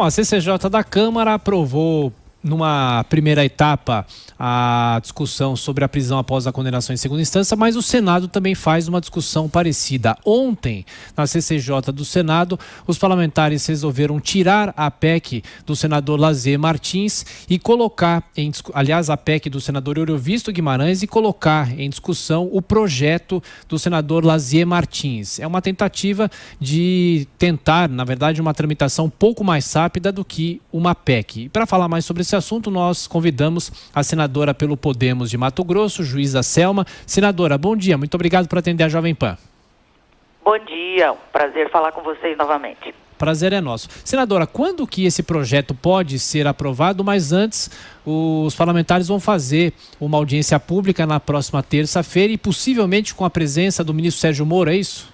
A CCJ da Câmara aprovou, numa primeira etapa, a discussão sobre a prisão após a condenação em segunda instância, mas o Senado também faz uma discussão parecida. Ontem, na CCJ do Senado, os parlamentares resolveram tirar a PEC do senador Lazier Martins e colocar, a PEC do senador Euriovisto Guimarães, e colocar em discussão o projeto do senador Lazier Martins. É uma tentativa de tentar, na verdade, uma tramitação um pouco mais rápida do que uma PEC. E para falar mais sobre esse assunto, nós convidamos a senadora pelo Podemos de Mato Grosso, juíza Selma. Senadora, bom dia. Muito obrigado por atender a Jovem Pan. Bom dia. Prazer falar com vocês novamente. Prazer é nosso. Senadora, quando que esse projeto pode ser aprovado? Mas antes, os parlamentares vão fazer uma audiência pública na próxima terça-feira e possivelmente com a presença do ministro Sérgio Moro, é isso?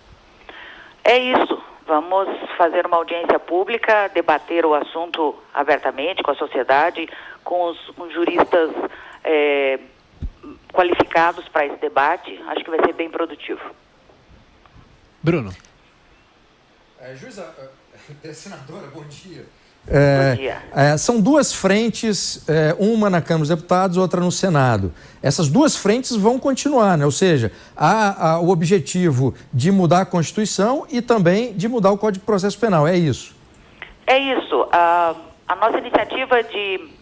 É isso. Vamos fazer uma audiência pública, debater o assunto abertamente com a sociedade, com os juristas qualificados para esse debate. Acho que vai ser bem produtivo. Bruno. Senadora, bom dia. Bom dia. São duas frentes, uma na Câmara dos Deputados, outra no Senado. Essas duas frentes vão continuar, né? Ou seja, há o objetivo de mudar a Constituição e também de mudar o Código de Processo Penal, é isso? É isso. A nossa iniciativa de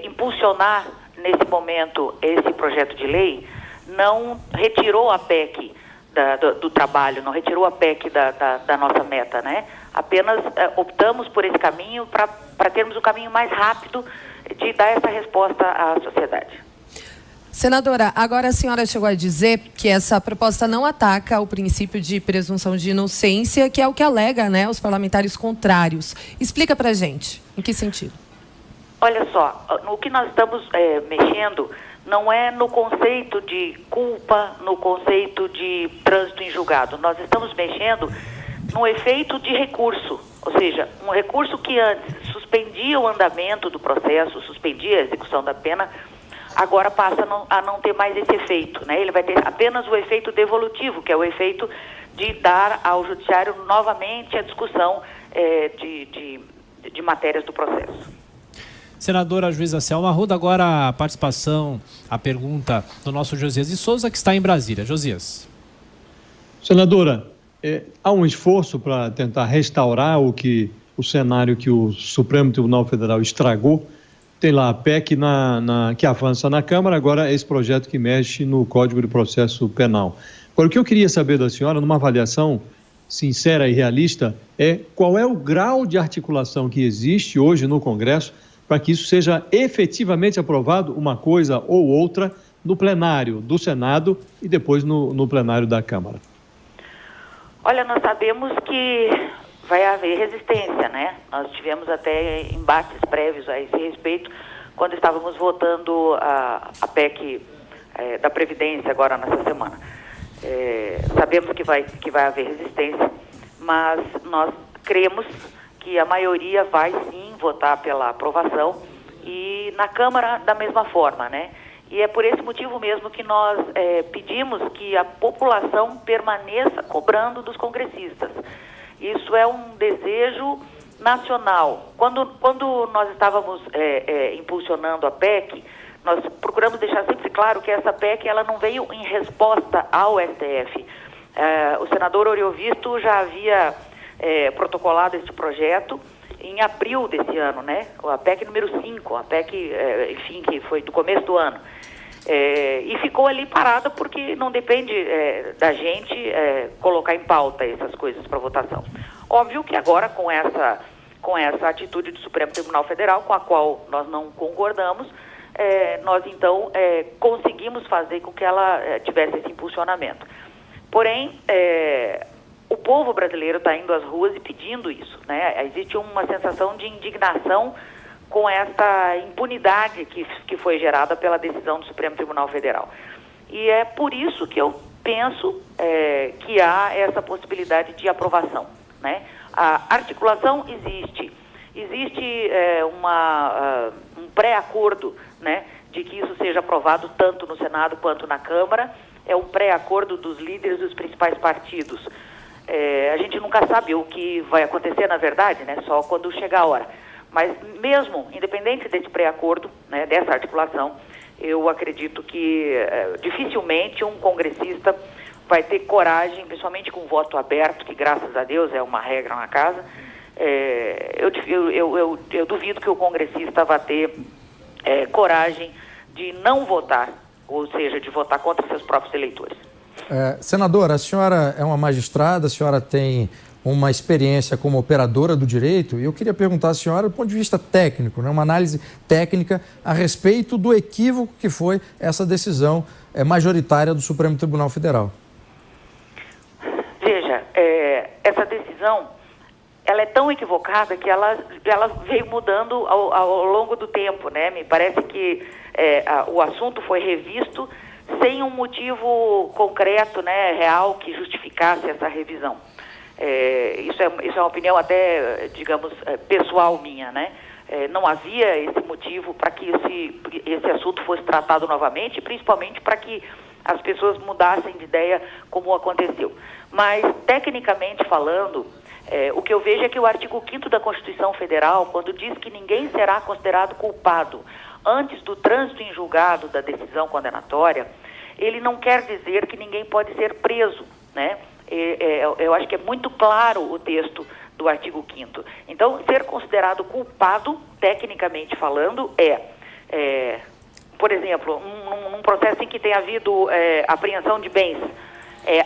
impulsionar, nesse momento, esse projeto de lei, não retirou a PEC do trabalho, não retirou a PEC da nossa meta, né? Apenas optamos por esse caminho para termos um caminho mais rápido de dar essa resposta à sociedade. Senadora, agora a senhora chegou a dizer que essa proposta não ataca o princípio de presunção de inocência, que é o que alega, né, os parlamentares contrários. Explica pra gente, em que sentido? Olha só, no que nós estamos mexendo não é no conceito de culpa, no conceito de trânsito em julgado. Nós estamos mexendo no efeito de recurso, ou seja, um recurso que antes suspendia o andamento do processo, suspendia a execução da pena, agora passa a não ter mais esse efeito, né? Ele vai ter apenas o efeito devolutivo, que é o efeito de dar ao judiciário novamente a discussão de matérias do processo. Senadora juíza Selma, arruda agora a participação, a pergunta do nosso Josias de Souza, que está em Brasília. Josias. Senadora, há um esforço para tentar restaurar o cenário que o Supremo Tribunal Federal estragou. Tem lá a PEC que avança na Câmara, agora esse projeto que mexe no Código de Processo Penal. Agora, o que eu queria saber da senhora, numa avaliação sincera e realista, é qual é o grau de articulação que existe hoje no Congresso para que isso seja efetivamente aprovado, uma coisa ou outra, no plenário do Senado e depois no plenário da Câmara. Olha, nós sabemos que vai haver resistência, né? Nós tivemos até embates prévios a esse respeito quando estávamos votando a PEC da Previdência agora nessa semana. Sabemos que vai haver resistência, mas nós cremos que a maioria vai sim votar pela aprovação e na Câmara da mesma forma, né? E é por esse motivo mesmo que nós pedimos que a população permaneça cobrando dos congressistas. Isso é um desejo nacional. Quando nós estávamos impulsionando a PEC, nós procuramos deixar sempre claro que essa PEC ela não veio em resposta ao STF. O senador Euriovisto já havia protocolado este projeto em abril desse ano, né? A PEC número 5, a PEC, enfim, que foi do começo do ano. E ficou ali parada porque não depende da gente colocar em pauta essas coisas para votação. Óbvio que agora, com essa atitude do Supremo Tribunal Federal, com a qual nós não concordamos, nós então conseguimos fazer com que ela tivesse esse impulsionamento. Porém, o povo brasileiro está indo às ruas e pedindo isso, né? Existe uma sensação de indignação com essa impunidade que foi gerada pela decisão do Supremo Tribunal Federal. E é por isso que eu penso que há essa possibilidade de aprovação, né? A articulação existe. Existe um pré-acordo, né, de que isso seja aprovado tanto no Senado quanto na Câmara. É um pré-acordo dos líderes dos principais partidos. A gente nunca sabe o que vai acontecer, na verdade, né? Só quando chegar a hora. Mas mesmo, independente desse pré-acordo, né, dessa articulação, eu acredito que dificilmente um congressista vai ter coragem, principalmente com voto aberto, que graças a Deus é uma regra na casa, eu duvido que o congressista vá ter coragem de não votar, ou seja, de votar contra seus próprios eleitores. Senadora, a senhora é uma magistrada, a senhora tem uma experiência como operadora do direito, e eu queria perguntar à senhora, do ponto de vista técnico, né, uma análise técnica a respeito do equívoco que foi essa decisão majoritária do Supremo Tribunal Federal. Veja, essa decisão, ela é tão equivocada que ela veio mudando ao longo do tempo, né? Me parece que o assunto foi revisto sem um motivo concreto, né, real, que justificasse essa revisão. Isso é uma opinião até, digamos, pessoal minha, né? Não havia esse motivo para que esse assunto fosse tratado novamente, principalmente para que as pessoas mudassem de ideia como aconteceu. Mas, tecnicamente falando, o que eu vejo é que o artigo 5º da Constituição Federal, quando diz que ninguém será considerado culpado antes do trânsito em julgado da decisão condenatória, ele não quer dizer que ninguém pode ser preso, né? Eu acho que é muito claro o texto do artigo 5º. Então, ser considerado culpado, tecnicamente falando, por exemplo, num processo em que tenha havido apreensão de bens,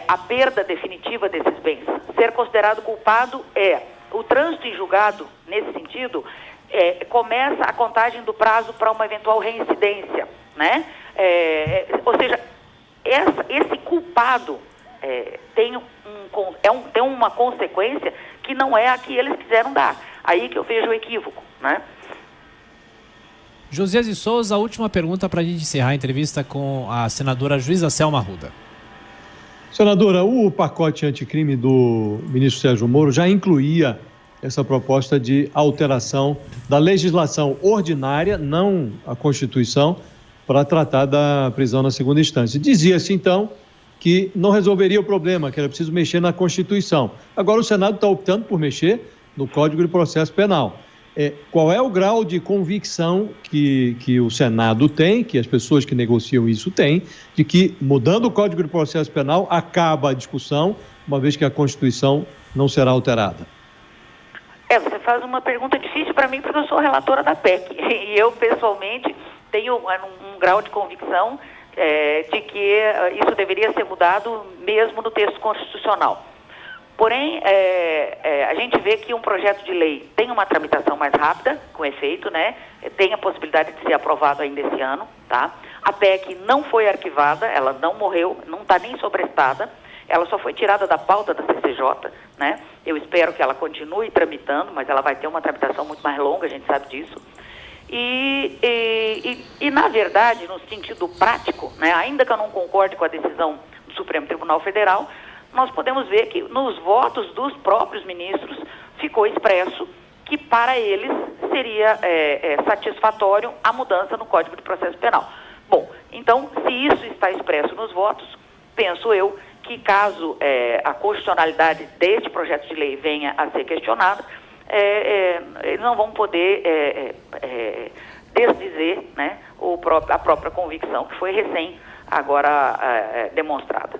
a perda definitiva desses bens. Ser considerado culpado o trânsito em julgado, nesse sentido, começa a contagem do prazo para uma eventual reincidência, né? Ou seja, esse culpado tem uma consequência que não é a que eles quiseram dar. Aí que eu vejo o equívoco, né? Josias de Souza, a última pergunta para a gente encerrar a entrevista com a senadora juíza Selma Arruda. Senadora, o pacote anticrime do ministro Sérgio Moro já incluía essa proposta de alteração da legislação ordinária, não a Constituição, para tratar da prisão na segunda instância. Dizia-se, então, que não resolveria o problema, que era preciso mexer na Constituição. Agora o Senado está optando por mexer no Código de Processo Penal. Qual é o grau de convicção que o Senado tem, que as pessoas que negociam isso têm, de que, mudando o Código de Processo Penal, acaba a discussão, uma vez que a Constituição não será alterada? Você faz uma pergunta difícil para mim, porque eu sou relatora da PEC. E eu, pessoalmente, tenho um grau de convicção de que isso deveria ser mudado mesmo no texto constitucional. Porém, a gente vê que um projeto de lei tem uma tramitação mais rápida, com efeito, né? Tem a possibilidade de ser aprovado ainda esse ano, tá? A PEC não foi arquivada, ela não morreu, não está nem sobrestada, ela só foi tirada da pauta da CCJ, né? Eu espero que ela continue tramitando, mas ela vai ter uma tramitação muito mais longa, a gente sabe disso. E na verdade, no sentido prático, né, ainda que eu não concorde com a decisão do Supremo Tribunal Federal, nós podemos ver que nos votos dos próprios ministros ficou expresso que para eles seria satisfatório a mudança no Código de Processo Penal. Bom, então, se isso está expresso nos votos, penso eu que caso a constitucionalidade deste projeto de lei venha a ser questionada, eles não vão poder desdizer, né, a própria convicção que foi recém agora demonstrada.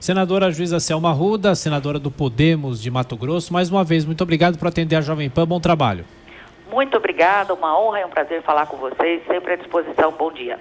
Senadora juíza Selma Arruda, senadora do Podemos de Mato Grosso, mais uma vez, muito obrigado por atender a Jovem Pan, bom trabalho. Muito obrigada, uma honra e um prazer falar com vocês, sempre à disposição, bom dia.